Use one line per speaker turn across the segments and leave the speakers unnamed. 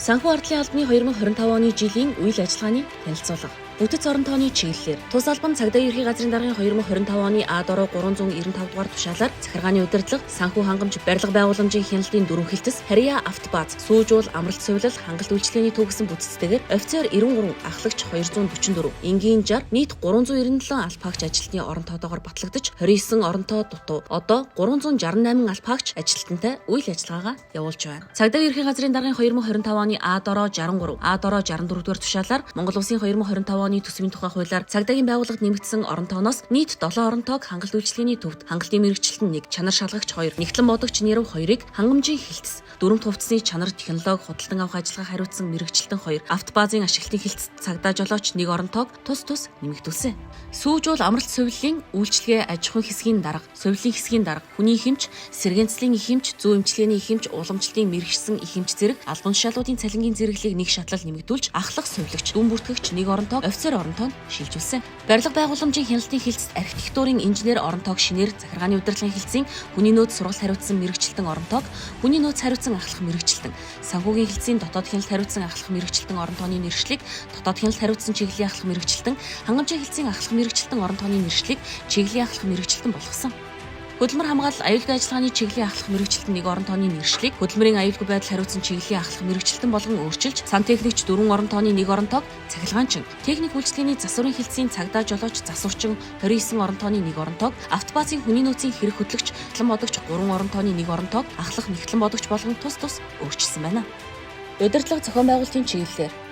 Санхүү ардлын албаны 2025 оны жилийн үйл ажиллагааны танилцуулга. Бүтэц орон тооны чиглэлээр тус албан цагдаагийн ерхий газрын даргын 2025 оны А-дороо 395 дугаар тушаалаар захиргааны удирдлага, санхүү хангамж, барилга байгууламжийн хяналтын дөрвөн хилтэс, Харьяа автобаз, сүүжуул, амралт сувилал, хангалт үйлчлэгээний төгсөн бүтцтэйгээр офицер 93, ахлагч 244, энгийн 60, нийт 397 албаагч ажилтны орон тоотоогоор батлагдаж 29 оронтоо дутуу. Одоо 368 албаагч ажилтнтай үйл ажиллагаагаа явуулж байна. Цагдаагийн ерхий газрын даргын 2025 оны А-дороо 63, А-дороо 64 дугаар тушаалаар Монгол Улсын 2025 оны төсвийн тухай хуулиар цагдаагийн байгууллагад нэмэгдсэн орон тооноос нийт 7 орон тоог хангалт үйлчлэгээний төвд, хангалтын мэргэжилтэн 1, чанар шалгагч 2, нэгтлэн бодогч нэрв 2-ыг хангамжийн хилтэс, дөрөв хувцсны чанар технологи худалдан авах ажиллагаа хариуцсан мэргэжилтэн 2, автобазын ашиглалтын хилтэс цагдаа жолооч 1 оронтоог тус нэмэгдүүлсэн. Сүүжуул амралт сувиллийн үйлчлэгээ аж ахуйн хэсгийн дарга, сувилийн хэсгийн дарга, хүний ихэмж, сэргэнцлийн ихэмж, зүү эмчилгээний ихэмж, уламжлалтын мэргэшсэн ихэмж зэрэг албан тушаалуудын цалингийн зэрэглэлийг нэг шатлал нэмэгдүүлж, ахлах сувилагч, дүн бүртгэгч 1 оронтоог офицер оронтоонд шилжүүлсэн. Барилга байгууламжийн хяналтын хилцэд архитектурын инженер оронтоог шинээр, захиргааны удирдлагын хилцийн хүний нөөц сургалт хариуцсан мэргэжилтэн оронтоог хүний нөөц хариуцсан ахлах мэргэжилтэн, санхүүгийн хилцийн дотоод хяналт хариуцсан ахлах мэргэжилтэн оронтооны нэршлиг, дотоод хяналт хариуцсан чиглэлийн ахлах мэргэжилтэн, хангамжийн хилцийн ахлах мэргэжилтэн оронтооны нэршлиг, чиглэлийн ахлах мэргэжилтэн болгосон. Хөдөлмөр хамгаалал аюулгүй ажиллагааны чиглэлийн ахлах мэргэжилтэн 1 орон тооны нэршлиг, хөдөлмөрийн аюулгүй байдал хариуцсан чиглэлийн ахлах мэргэжилтэн болгон өөрчилж, сантехникч 4 орон тооны 1 орон тоог, цахилгаанчин, техник үйлчлэгээний засварын хилцийн цагдаа жолооч засварчин 29 орон тооны 1 орон тоог, автобазын хүний нөөцийн хэрэг хөтлөгч, нэгтлэн бодогч 3 орон тооны 1 орон тоог, ахлах нэгтлэн бодогч болгон тус өөрчилсөн байна. Удирдлага зохион байгуулалтын чиглэлээр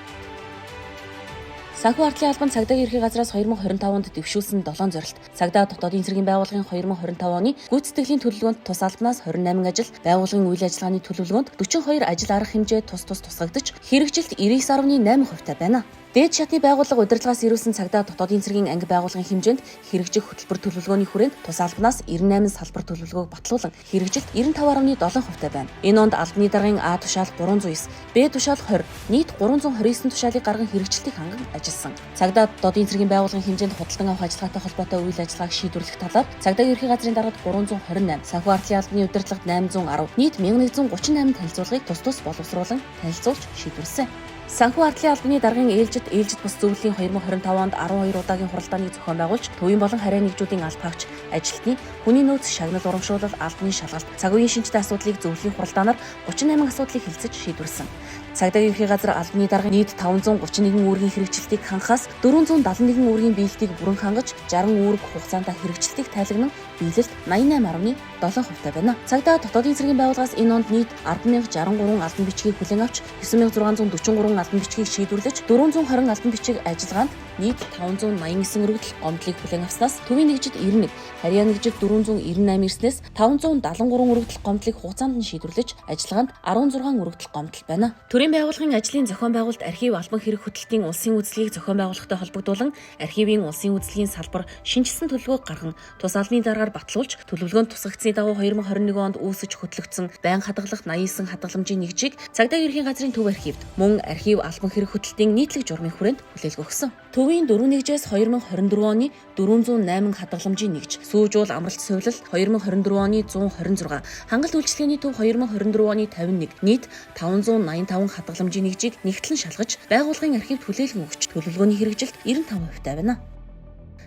Санхүү ардлын албан цагдаагийн ерхий газраас 2025 онд дэвшүүлсэн 7 зорилт. Цагдаа дотоодын цэргийн байгууллагын 2025 оны гүйцэтгэлийн төлөвлөгөөнд тус албанаас 28 ажил, байгууллагын үйл ажиллагааны төлөвлөгөөнд 42 ажил арга хэмжээ тусгагдаж, хэрэгжилт 99.8% таа байна. Дээд шатны байгууллага удирдлагаас ирүүлсэн цагдаа дотоодын цэргийн анги байгууллагын хэмжээнд хэрэгжих хөтөлбөр төлөвлөгөөний хүрээнд тус албанаас 98 салбар төлөвлөгөөг батлуулан хэрэгжилт 95.7% таа байна. Энэ онд албаны даргын А тушаал 309, Б тушаал 20, нийт 329 тушаалыг гарган хэрэгжилтийг ханган ажилласан. Цагдаа дотоодын цэргийн байгууллагын хэмжээнд худалдан авах ажиллагаатай холбоотой үйл ажиллагааг шийдвэрлэх талаар цагдаагийн ерхий газрын даргад 328, санхүү ардлын албаны удирдлагад 810, нийт 1138 танилцуулгыг тус боловсруулан танилцуулж шийдвэрлсэн. Санхүү ардлын албаны даргын ээлжид бус зөвлөлийн 2025 онд 12 удаагийн хуралдааныг зохион байгуулж, төвийн болон харьяа нэгжүүдийн албаагч, ажилтны, хүний нөөц шагнал урамшуулал, албаны шалгалт, цаг үеийн шинжтэй асуудлыг зөвлөлийн хуралдаанаар 38 асуудлыг хэлцэж шийдвэрлсэн. Цагдаагийн ерхий газар албаны дарга нийт 531 үүргийн хэрэгжилтийг хангахаас 471 үүргийн биелэлтийг бүрэн хангаж, 60 үүрэг хугацаанд хэрэгжилтийг тайлагнан биелэлт 88.7% таа байна. Цагдаа дотоодын цэргийн байгууллагаас энэ онд нийт 10,063 албан бичгийг хүлээн авч, 9,643 албан бичгийг шийдвэрлэж, 420 албан бичиг ажиллагаанд нийт 589 өргөдөл гомдлыг хүлээн авснаас төвийн нэгжид 91, харьяа нэгжид 498 ирснээс 573 өргөдөл гомдлыг хугацаанд нь шийдвэрлэж, ажиллагаанд 16 өргөдөл гомдол байна. Төрийн байгууллагын ажлын зохион байгуулалт архив албан хэрэг хөтөлтийн улсын үзлэгийг зохион байгуулахтай холбогдуулан архивын улсын үзлэгийн салбар шинжилсэн төлөвлөгөөг гарган тус албаны даргаар батлуулж, төлөвлөгөөнд тусгагдсны дагуу 2021 онд үүсэж хөтлөгдсөн байн хадгалах 89 хадгаламжийн нэгжийг цагдаагийн ерхий газрын төв архивд мөн архив албан хэрэг хөтөлтийн нийтлэг журмын хүрээнд хүлээлт өгсөн. Төвийн 4 нэгжээс 2024 оны 408 хадгаламжийн нэгж, сүүжуул амралт сувилал 2024 оны 126, хангалт үйлчлэгээний төв 2024 оны 51, нийт 585 хадгаламжийн нэгжийг нэгтлэн шалгаж, байгууллагын архивд хүлээлгэн өгч, төлөвлөгөөний хэрэгжилт 95% таа байна.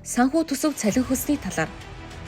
Санхүү төсөв цалин хөлсний талаар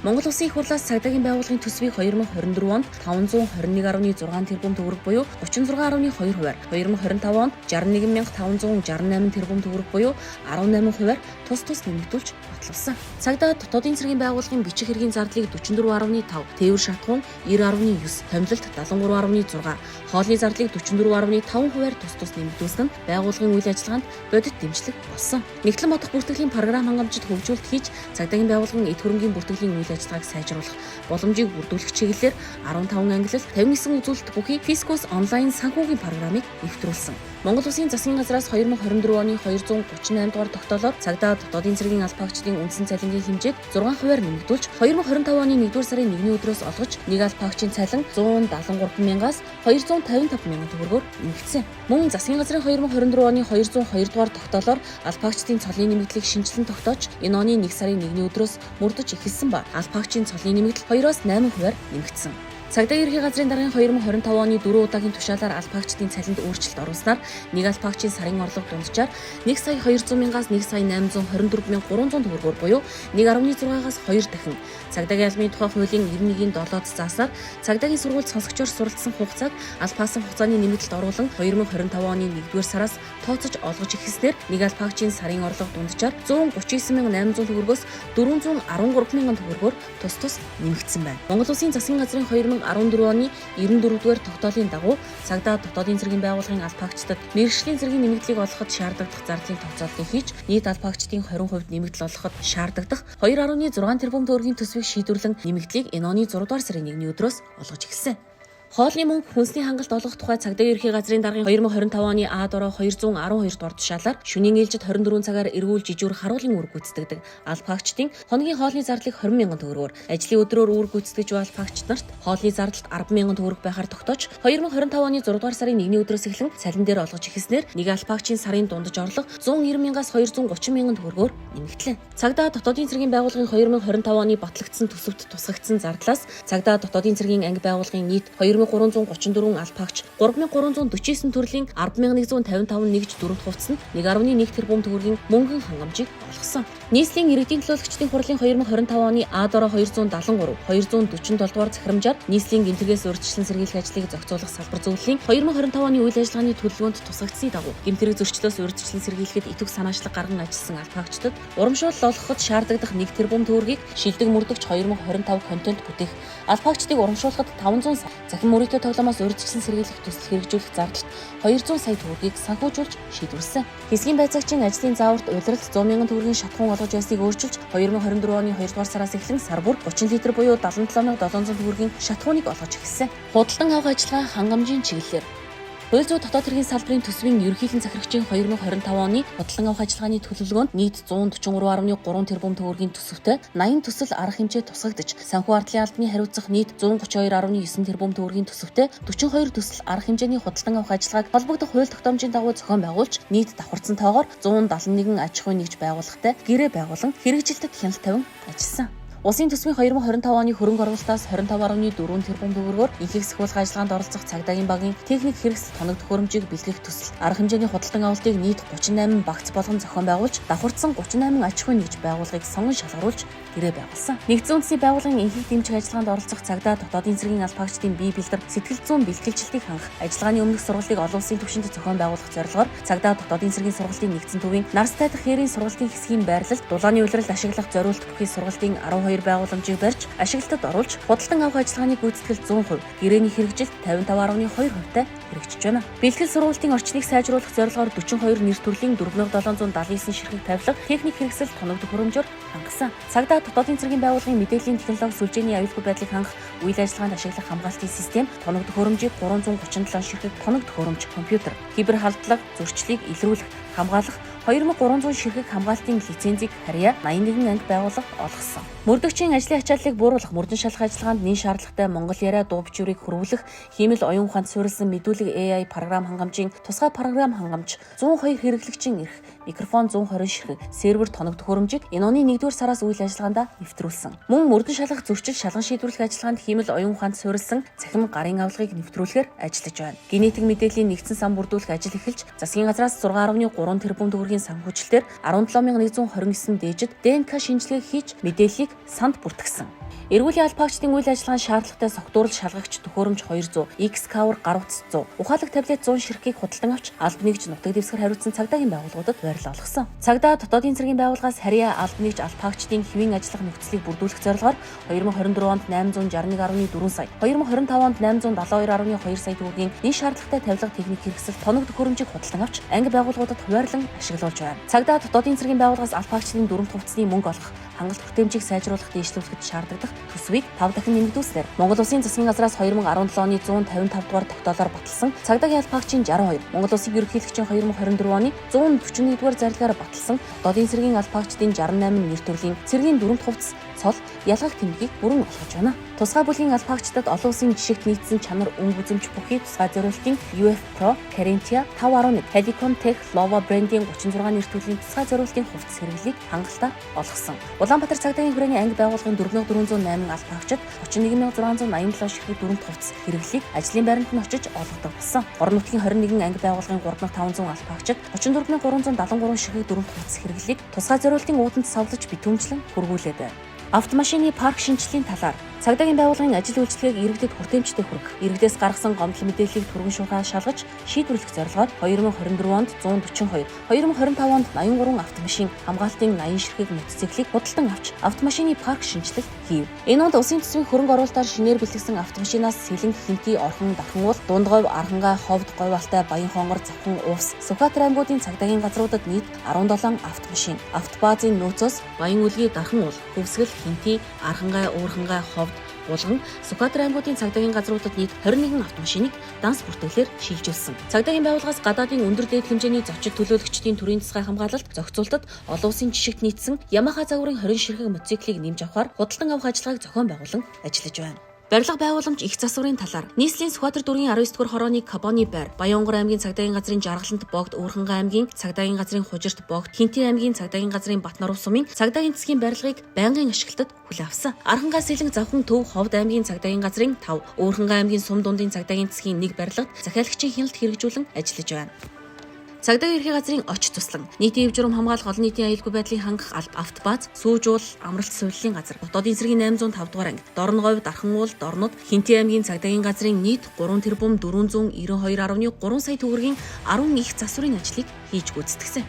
Монгол Улсын их хурлаас цагдаагийн байгууллагын төсвийг 2024 онд 521.6 тэрбум төгрөг буюу 36.2%-аар, 2025 онд 61,568 тэрбум төгрөг буюу 18%-аар тус нэмэгдүүлж батлуулсан. Цагдаа дотоодын цэргийн байгууллагын бичих хэргийн зардлыг 44.5, тээвэр шатхуун 90.9, томилолт 73.6, хоолны зардлыг 44.5%-аар тус нэмэгдүүлсэн нь байгууллагын үйл ажиллагаанд бодит дэмжлэг болсон. Нэгтлэн бодох бүртгэлийн програм хангамжид хөгжүүлэлт хийж, цагдаагийн байгууллагын эд хөрөнгийн бүртгэлийн үйл ажиллагааг сайжруулах боломжийг бүрдүүлэх чиглэлээр 15 ангилал, 59 үзүүлэлт бүхий Fiscus онлайн санхүүгийн програмыг нэвтрүүлсэн. Монгол Улсын засгийн газраас 2024 оны 238 дугаар тогтоолоор цагдаа дотоодын цэргийн албаагчдын үндсэн цалингийн хэмжээг 6%-аар нэмэгдүүлж, 2025 оны 1-р сарын 1-ний өдрөөс олгож, нэг албаагчийн цалин 173,000-аас 255,000 төгрөгөөр нэмэгдсэн. Мөн засгийн газрын 2024 оны 202 дугаар тогтоолоор албаагчдын цолын нэмэгдлийг шинжилэн тогтоож, энэ оны 1 сарын 1-ний өдрөөс мөрдөж эхэлсэн ба албаагчийн цолын нэмэгдэл 2-8%-аар нэмэгдсэн. Цагдаагийн ерхий газрын даргын 2025 оны 4 удаагийн тушаалаар албаагчдын цалинд өөрчлөлт оруулснаар нэг албаагчийн сарын орлого дунджаар 1,200,000-аас 1,824,300 төгрөгөөр буюу 1.6-аас 2 дахин цагдаагийн албаны тухай хуулийн 91-7-д заасаар цагдаагийн сургуульд сонсогчоор суралцсан хугацааг албаасан хугацааны нэмэгдэлд оруулан 2025 оны 1-р сараас тооцож олгож эхэлснээр нэг албаагчийн сарын орлого дунджаар 139,800 төгрөгөөс 413,000 төгрөгөөр тус нэмэгдсэн байна. Монгол Улсын засгийн газрын 2014 оны 94-р тогтоолын дагуу цагдаа дотоодын цэргийн байгууллагын албаагчдад мэргэжлийн цэргийн нэмэгдлийг олоход шаардлагатай зардлын тооцооллыг хийж нийт албаагчдын 20% нэмэгдэл олоход шаардлагатай 2.6 тэрбум төгрөгийн төсвийг шийдвэрлэн нэмэгдлийг энэ оны 6 дугаар сарын 1-ний өдрөөс олгож эхэлсэн. Хоолны мөнгө хүнсний хангалт олгох тухай цагдаагийн ерхий газрын даргын 2025 оны А дороо 212 дугаар тушаалаар шөнийн ээлжид 24 цагаар эргүүл жижүүр харуулын үүрэг гүйцэтгэдэг албаагчдын хоногийн хоолны зардлыг 20,000 төгрөгөөр, ажлын өдрөөр үүрэг гүйцэтгэж буй албаагчид нарт хоолны зардалт 10,000 төгрөг байхаар тогтоож 2025 оны 6 дугаар сарын 1-ний өдрөөс эхлэн цалин дээр олгож эхэлснээр нэг албаагчийн сарын дундаж орлого 190,000-аас 230,000 төгрөгөөр нэмэгдлээ. Цагдаа дотоодын цэргийн байгууллагын 2025 оны батлагдсан төсөвт тусгагдсан зардлаас цагдаа дотоодын цэргийн анги байгууллагын нийт 2334 албаагч 3349 төрлийн 10,155 нэгж дөрөвт хувцас нь 1.1 тэрбум төгрөгийн мөнгөн хангамжийг олгосон. Нийслэлийн иргэдийн төлөөлөгчдийн хурлын 2025 оны А дороо 273, 247 дугаар захирамжаар нийслэлийн гэмтэргээс урьдчилан сэргийлэх ажлыг зохицуулах салбар зөвлөлийн 2025 оны үйл ажиллагааны төлөвлөгөөнд тусгагдсны дагуу гэмтэрэг зөрчлөөс урьдчилан сэргийлэхэд итвэх санаачлаг гарган ажилласан албаагчдад урамшуул олгоход шаардлагатай 1 тэрбум төгрөгийг шилдэг мөрдөгч 2025 контент бүтээх албаагчдыг урамшуулахад 500 сая, захин мөрөгтэй тоглоомоос урьдчилан сэргийлэх төсөл хэрэгжүүлэх зардалт 200 сая төгрөгийг санхүүжүүлж шийдвэрлэсэн. Хэсгийн байцаагчийн ажлын зааварт улиралд 100,000 төгрөгийн шатхуун олгож байсныг өөрчилж 2024 оны 2 дугаар сараас эхлэн сар бүр 30 литр буюу 77,700 төгрөгийн шатхууныг олгож эхэлсэн. Худалдан авах ажиллагаа хангамжийн чиглэлээр хууль зүйн дотоод хэргийн салбарын төсвийн ерөнхийлөн захирагчийн 2025 оны худалдан авах ажиллагааны төлөвлөгөөнд нийт 143.3 тэрбум төгрөгийн төсөвтэй 80 төсөл арга хэмжээ тусгагдж, санхүү ардлын албаны хариуцах нийт 132.9 тэрбум төгрөгийн төсөвтэй 42 төсөл арга хэмжээний худалдан авах ажиллагааг холбогдох хууль тогтоомжийн дагуу зохион байгуулж, нийт давхарцсан тоогоор 171 аж ахуйн нэгж байгууллагатай гэрээ байгуулан хэрэгжилтэд хяналт тавин ажилласан. Улсын төсвийн 2025 оны хөрөнгө оруулалтаас 25.4 тэрбум төгрөгөөр ихэнх сахиулах ажиллагаанд оролцох цагдаагийн багийн техник хэрэгсэл тоног төхөөрөмжийг бэлтгэх төсөл арга хэмжээний худалдан авалтыг нийт 38 багц болгон зохион байгуулж, давхарцсан 38 аж ахуйн нэгж байгууллагыг сонгон шалгаруулж гэрээ байгуулсан. Нэгдсэн үндэсний байгууллагын ихэнх дэмжих ажиллагаанд оролцох цагдаа дотоодын цэргийн албаагчдын бие бэлдэр сэтгэл зүйн бэлтгэлжилтийг хангах, ажиллагааны өмнөх сургалтыг олон улсын түвшинд зохион байгуулах зорилгоор цагдаа дотоодын цэргийн сургалтын нэгдсэн төвийн нарстай дахь хээрийн сургалтын хэсгийн байрлалд дулааны улиралд ашиглах зориулт бүхий сургалтын 12 байгууламжийг барьж ашиглалтад оруулж, худалдан авах ажиллагааны гүйцэтгэл 100%, гэрээний хэрэгжилт 55.2%-тай хэрэгжиж байна. Бэлтгэл сургалтын орчныг сайжруулах зорилгоор 42 нэр төрлийн 4779 ширхэг тавилга техник хэрэгсэл тоног төхөөрөмжөөр хангасан. Цагдаа дотоодын цэргийн байгууллагын мэдээллийн технологи сүлжээний аюулгүй байдлыг хангах, үйл ажиллагаанд ашиглах хамгаалтын систем, тоног төхөөрөмжийг 337 ширхэг тоног төхөөрөмж, компьютер, кибер халдлага, зөрчлийг илрүүлэх, хамгаалах 2300 ширхэг хамгаалтын лицензийг харьяа 81 анги байгууллага олгосон. Мөрдөгчийн ажлын ачааллыг бууруулах, мөрдөн шалгах ажиллагаанд нэн шаардлагатай Монгол яриа дуу бичвэрийг хөрвүүлэх, хиймэл оюун ухаанд суурилсан мэдүүлэг AI програм хангамжийн тусгай програм хангамж, 102 хэрэглэгчийн эрх, микрофон 120 ширхэг, сервер тоног төхөөрөмжийг энэ оны 1-р сараас үйл ажиллагаанд нэвтрүүлсэн. Мөн мөрдөн шалгах, зөрчил, шалган шийдвэрлэх ажиллагаанд хиймэл оюун ухаанд суурилсан цахим гарын авлагыг нэвтрүүлэхээр ажиллаж байна. Генетик мэдээллийн нэгдсэн сан бүрдүүлэх ажил эхэлж, засгийн газраас 6.3 тэрбум төгрөгийн санхүүжилтээр 17129 дээжид ДНК шинжилгээ хийж мэдээллийг санд бүртгэсэн. Эргүүлийн албаагчдын үйл ажиллагааны шаардлагатай согтуурал шалгагч төхөөрөмж 200, X-Cover гар утас 100, ухаалаг таблет 100 ширхгийг худалдан авч албан нэгж нутаг дэвсгэр хариуцсан цагдаагийн байгууллагуудад барил олгосон. Цагдаа дотоодын цэргийн байгууллагаас харьяа албан нэгж албаагчдын хэвийн ажиллах нөхцөлийг бүрдүүлэх зорилгоор 2024 онд 861.4 сая, 2025 онд 872.2 сая төгрөгийн нэн шаардлагатай тавилга техник хэрэгсэл тоног төхөөрөмжийг худалдан авч анги байгууллагуудад хуваарлан ашиглуулж байна. Цагдаа дотоодын цэргийн байгууллагаас албаагчдын дөрөв хувцсны мөнгө олгох, хангалт бүтээмжийг сайжруулах, дэвшлүүлэхэд шаардлагатай төсвийг 5 дахин нэмэгдүүлснээр Монгол Улсын засгийн газраас 2017 оны 155 дугаар тогтоолоор баталсан цагдаагийн албаагчийн 62, Монгол Улсын ерөнхийлөгчийн 2024 оны 141 дугаар зарлагаар баталсан дотоодын цэргийн албаагчдын 68 нэр төрлийн цэргийн дөрөв хувцас цол, ялгах тэмдгийг бүрэн олгож байна. Тусгай бүлгийн албаагчдад олон улсын жишгт нийцсэн чанар өнгө үзэмж бүхий тусгай зориултын UF Pro, Carinthia 5.1, Helicon Tech, Lova брендийн 36 нэр төрлийн тусгай зориултын хувцас хэрэглийг хангалттай олгосон. Улаанбаатар цагдаагийн хүрээний анги байгууллагын 4408 албаагчид 31687 ширхэг дүрмт хувцас хэрэглийг ажлын байранд нь очиж олгодог болсон. Орон нутгийн 21 анги байгууллагын 3500 албаагчид 34373 ширхэг дүрмт хувцас хэрэглийг тусгай зориултын ууданд савлаж битүүмжлэн хүргүүлээд байна. Автомашины парк шинжилгээний талаар цагдаагийн байгууллагын ажил үйлчлэгийг иргэдэд хүртээмжтэй хүргэх, иргэдээс гаргасан гомдол мэдээллийг түргэн шуурхай шалгаж шийдвэрлэх зорилгоор 2024 онд 142, 2025 онд 83 автомашин, хамгаалтын 80 ширхэг мотоциклийг худалдан авч автомашины парк шинжилэг хийв. Энэ онд улсын төсвийн хөрөнгө оруулалтаар шинээр бэлтгэсэн автомашинаас сэлэн хинти орхон дархан уул, дундговь, архангай, ховд, говьалтай, баян хонгор, завхан, уус, Сүхбаатар аймагуудын цагдаагийн газруудад нийт 17 автомашин, автобазын нөөцөөс баян үлгий, дархан уул, хөвсгөл, хинти, архангай, уурхангай, ховд булган Сүхбаатар аймагуудын цагдаагийн газруудад нийт 21 автомашиныг данс бүртгэлээр шилжүүлсэн. Цагдаагийн байгууллагаас гадаадын өндөр дээд хэмжээний зочид төлөөлөгчдийн төрийн засгийн хамгаалалт зохицуултад олон улсын жишгт нийцсэн Yamaha загварын 20 ширхэг мотоциклийг нэмж авахар худалдан авах ажиллагааг зохион байгуулан ажиллаж байна. Барилга байгууламж их засварын талаар нийслэлийн Сүхбаатар дүргийн 19 дугаар хорооны Кабоны байр, Баянгор аймгийн цагдаагийн газрын Жаргалант богд, Уурхангай аймгийн цагдаагийн газрын Хужирт богд, Хинти аймгийн цагдаагийн газрын Батнаруу сумын цагдаагийн засгийн барилгыг байнгын ашиглалтад хүлээн авсан. Архангай, Сэлэнг, Завхан, Төв, Ховд аймгийн цагдаагийн газрын 5, Уурхангай аймгийн Сум дундын цагдаагийн засгийн 1 барилгад захиалагчийн хяналт хэрэгжүүлэн ажиллаж байна. Цагдаагийн ерхий газрын очиж туслан нийтийн эв журам хамгаалах олон нийтийн аюулгүй байдлыг хангах автобаз, сүүжуул, амралт сувллын газар, дотоодын цэргийн 805 дугаар анги, Дорноговь, Дархан уул, Дорнод, Хинти аймгийн цагдаагийн газрын нийт 3 тэрбум 492.3 сая төгрөгийн 10 их засварын ажлыг хийж гүйцэтгэсэн.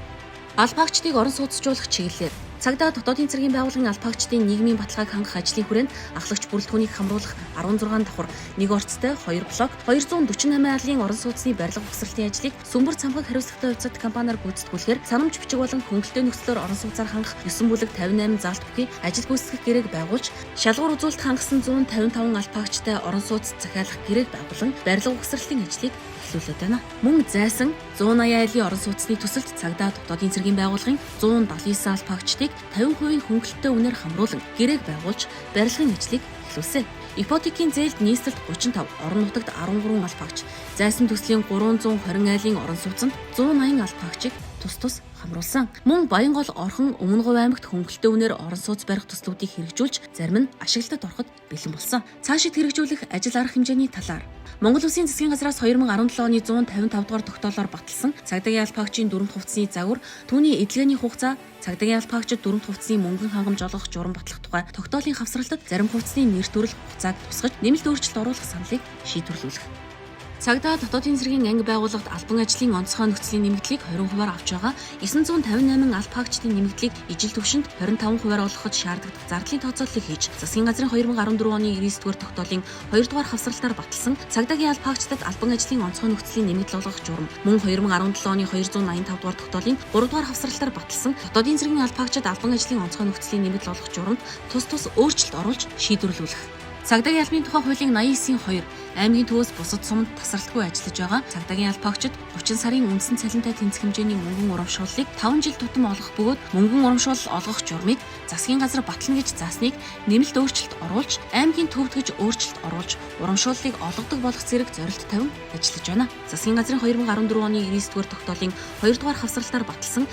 Албаагчдыг орон сууцжуулах чиглэлээр цагдаа дотоодын цэргийн байгууллагын албаагчдын нийгмийн баталгааг хангах ажлын хүрээнд ахлагч бүрэлдэхүүнийг хамруулах 16 давхар 1 орцтой 2 блок 248 айлын орон сууцны барилга угсралтын ажлыг Сүмбэр цамхаг хариуцлагатай хувьцат компаниар гүйцэтгүүлэхээр санамж бичиг болон хөнгөлөлтөө нөхцлөөр орон сууцаар хангах 9 бүлэг 58 заалт бүхий ажил гүйцэтгэх гэрээг байгуулж шалгуур үзүүлэлт хангасан 155 албаагчтай орон сууц захиалах гэрээг байгуулан барилга угсралтын ажлыг эхлүүлээд байна. Мөн зайсан 180 айлын орон сууцны төсөлд цагдаа дотоодын цэргийн байгууллагын 179 албаагчдыг 50% хөнгөлөлттэй үнээр хамруулан гэрээг байгуулж барилгын ажлыг эхлүүлсэн. Ипотекийн зээлд нийслэлд 35, орон нутагт 13 албаагч, зайсан төслийн 320 айлын орон сууцнд 180 албаагчийг тус хамруулсан. Мөн Баянгол, Орхон, Өмнөговь аймагт хөнгөлөлтөө үнээр орон сууц барих төслүүдийг хэрэгжүүлж зарим нь ашиглалтад ороход бэлэн болсон. Цаашид хэрэгжүүлэх ажил арга хэмжээний талаар Монгол Улсын засгийн газраас 2017 оны 155 дугаар тогтоолоор баталсан цагдаагийн албаагчийн дүрмт хувцсны загвар, түүний эдлгээний хугацаа, цагдаагийн албаагчид дүрмт хувцсны мөнгөн хангамж олгох журам батлах тухай тогтоолын хавсралтад зарим хувцсны нэр төрөл хугацааг тусгаж нэмэлт өөрчлөлт оруулах саналыг шийдвэрлүүлэх. Цагдаа дотоодын цэргийн анги байгууллагад албан ажлын онцгой нөхцөлийн нэмэгдлийг 20% авч байгаа 958 албаагчдын нэмэгдлийг ижил түвшинд 25% олгоход шаардлагатай зардлын тооцооллыг хийж засгийн газрын 2014 оны 99 дугаар тогтоолын 2 дугаар хавсралтаар баталсан цагдаагийн албаагчдад албан ажлын онцгой нөхцөлийн нэмэгдэл олгох журам мөн 2017 оны 285 дугаар тогтоолын 3 дугаар хавсралтаар баталсан дотоодын цэргийн албаагчид албан ажлын онцгой нөхцөлийн нэмэгдэл олгох журамд тус өөрчлөлт оруулж шийдвэрлүүлэх. Цагдаагийн албаны тухай хуулийн 89-2 аймгийн төвөөс бусад сумд тасралтгүй ажиллаж байгаа цагдаагийн албаагчид 30 сарын үндсэн цалинтай тэнцэх хэмжээний мөнгөн урамшууллыг 5 жил тутам олгох бөгөөд мөнгөн урамшуул олгох журмыг засгийн газар батлана гэж заасныг нэмэлт өөрчлөлт оруулж аймгийн төвд гэж өөрчлөлт оруулж урамшууллыг олгодог болох зэрэг зорилт тавин ажиллаж байна. Засгийн газрын 2014 оны 99 дугаар тогтоолын 2 дугаар хавсралтаар баталсан